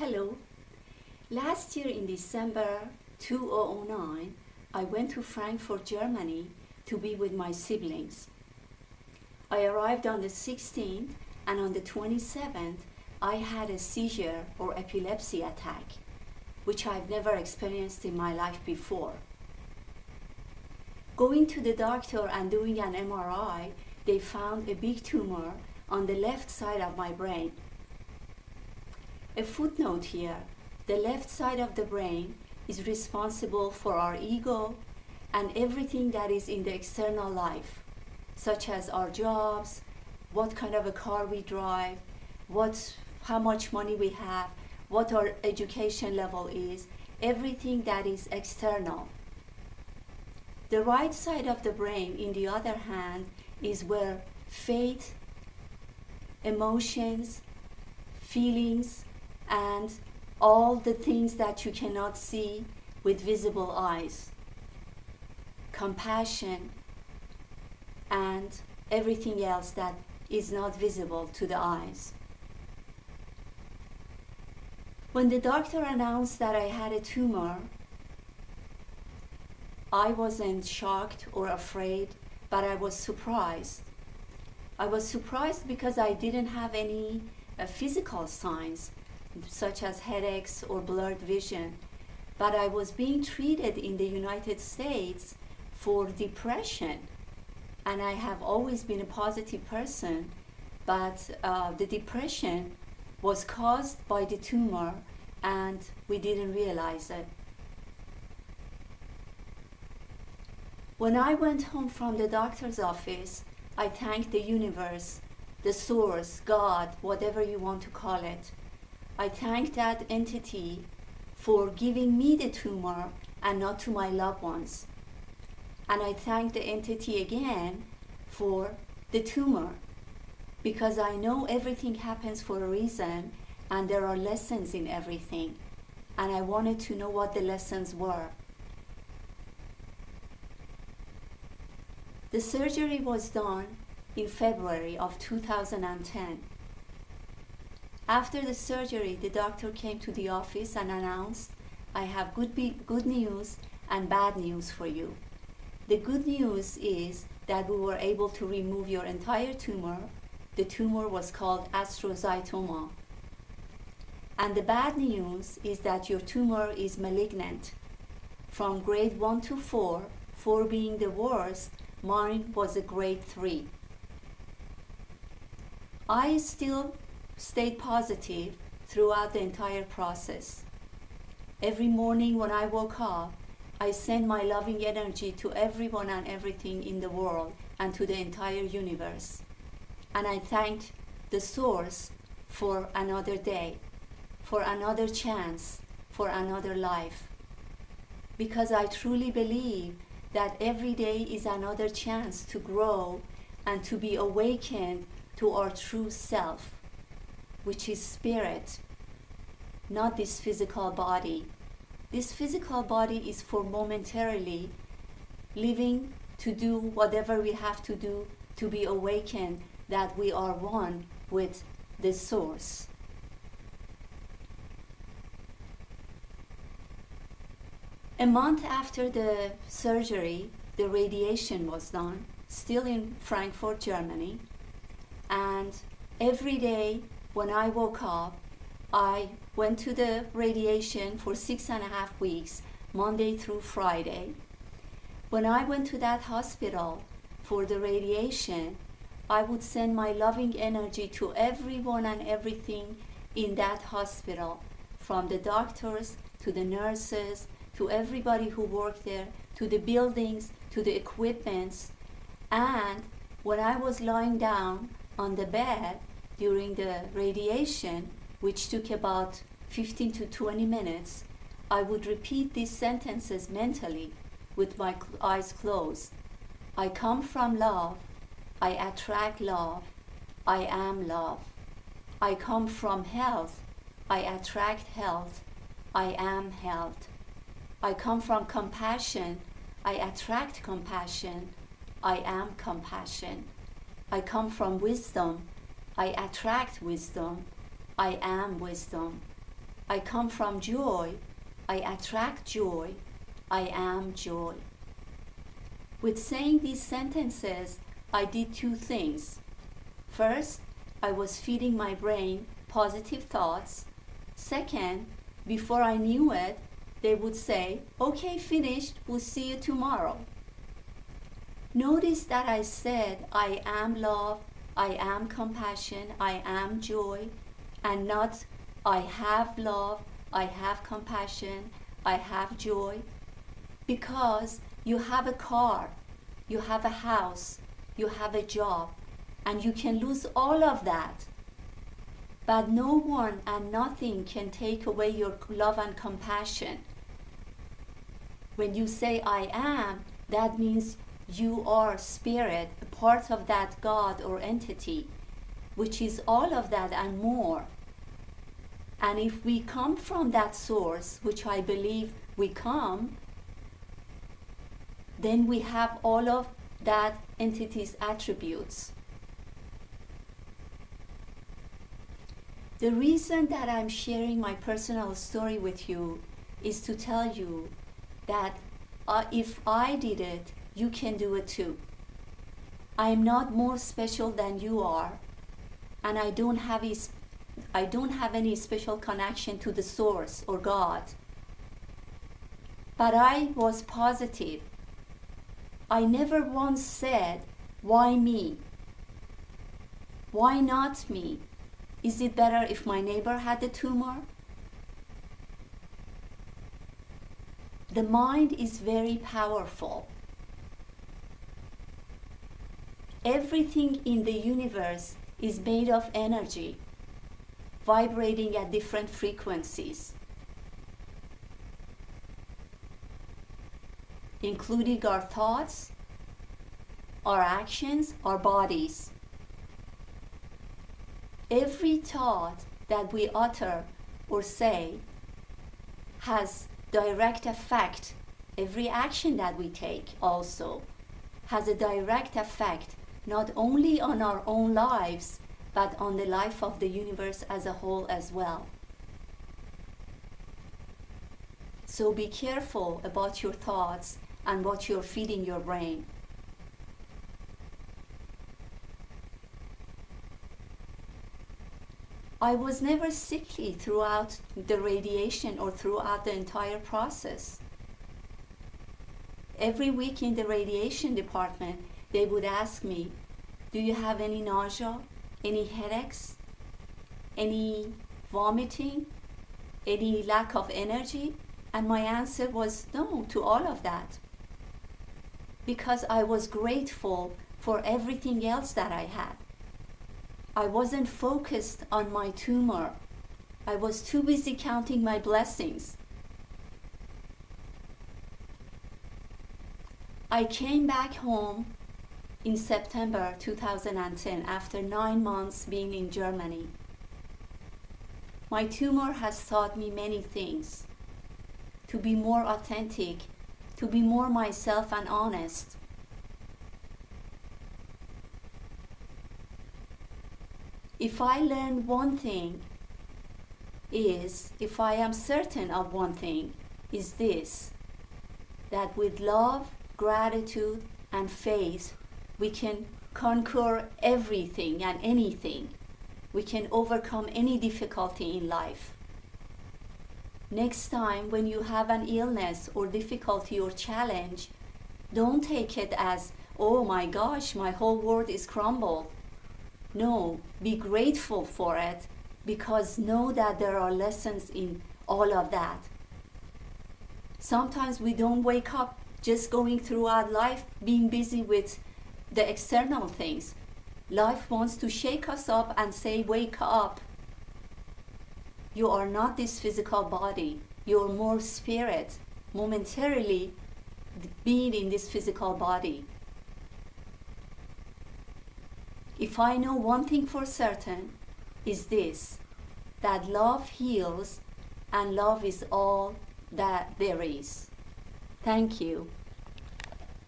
Hello. Last year in December 2009, I went to Frankfurt, Germany to be with my siblings. I arrived on the 16th and on the 27th I had a seizure or epilepsy attack, which I've never experienced in my life before. Going to the doctor and doing an MRI, they found a big tumor on the left side of my brain. A footnote here, the left side of the brain is responsible for our ego and everything that is in the external life, such as our jobs, what kind of a car we drive, how much money we have, what our education level is, everything that is external. The right side of the brain, in the other hand, is where faith, emotions, feelings, and all the things that you cannot see with visible eyes, compassion, and everything else that is not visible to the eyes. When the doctor announced that I had a tumor, I wasn't shocked or afraid, but I was surprised. I was surprised because I didn't have any physical signs, such as headaches or blurred vision, but I was being treated in the United States for depression, and I have always been a positive person, but the depression was caused by the tumor and we didn't realize it. When I went home from the doctor's office, I thanked the universe, the source, God, whatever you want to call it. I thanked that entity for giving me the tumor and not to my loved ones. And I thanked the entity again for the tumor, because I know everything happens for a reason and there are lessons in everything. And I wanted to know what the lessons were. The surgery was done in February of 2010. After the surgery, the doctor came to the office and announced, I have good news and bad news for you. The good news is that we were able to remove your entire tumor. The tumor was called astrocytoma. And the bad news is that your tumor is malignant. From grade 1 to 4, 4 being the worst, mine was a grade 3. I still stayed positive throughout the entire process. Every morning when I woke up, I sent my loving energy to everyone and everything in the world and to the entire universe. And I thanked the source for another day, for another chance, for another life. Because I truly believe that every day is another chance to grow and to be awakened to our true self, which is spirit, not this physical body. This physical body is for momentarily living to do whatever we have to do to be awakened that we are one with the source. A month after the surgery, the radiation was done, still in Frankfurt, Germany, and every day when I woke up, I went to the radiation for 6.5 weeks, Monday through Friday. When I went to that hospital for the radiation, I would send my loving energy to everyone and everything in that hospital, from the doctors to the nurses, to everybody who worked there, to the buildings, to the equipments. And when I was lying down on the bed during the radiation, which took about 15 to 20 minutes, I would repeat these sentences mentally with my eyes closed. I come from love. I attract love. I am love. I come from health. I attract health. I am health. I come from compassion. I attract compassion. I am compassion. I come from wisdom. I attract wisdom. I am wisdom. I come from joy, I attract joy, I am joy. With saying these sentences, I did two things. First, I was feeding my brain positive thoughts. Second, before I knew it, they would say, okay, finished, we'll see you tomorrow. Notice that I said, I am love, I am compassion, I am joy, and not, I have love, I have compassion, I have joy. Because you have a car, you have a house, you have a job, and you can lose all of that. But no one and nothing can take away your love and compassion. When you say I am, that means you are spirit, a part of that God or entity, which is all of that and more. And if we come from that source, which I believe we come, then we have all of that entity's attributes. The reason that I'm sharing my personal story with you is to tell you that if I did it, you can do it too. I am not more special than you are, and I don't have any special connection to the source or God. But I was positive. I never once said, why me? Why not me? Is it better if my neighbor had the tumor? The mind is very powerful. Everything in the universe is made of energy, vibrating at different frequencies, including our thoughts, our actions, our bodies. Every thought that we utter or say has direct effect. Every action that we take also has a direct effect, not only on our own lives, but on the life of the universe as a whole as well. So be careful about your thoughts and what you're feeding your brain. I was never sickly throughout the radiation or throughout the entire process. Every week in the radiation department, they would ask me, do you have any nausea, any headaches, any vomiting, any lack of energy? And my answer was no to all of that. Because I was grateful for everything else that I had. I wasn't focused on my tumor. I was too busy counting my blessings. I came back home in September 2010 after 9 months being in Germany. My tumor has taught me many things. To be more authentic, to be more myself and honest. If I learned one thing if I am certain of one thing, is this, that with love, gratitude, and faith, we can conquer everything and anything. We can overcome any difficulty in life. Next time when you have an illness or difficulty or challenge, don't take it as, oh my gosh, my whole world is crumbled. No, be grateful for it, because know that there are lessons in all of that. Sometimes we don't wake up just going throughout life being busy with the external things. Life wants to shake us up and say, wake up. You are not this physical body. You are more spirit, momentarily being in this physical body. If I know one thing for certain, is this, that love heals and love is all that there is. Thank you.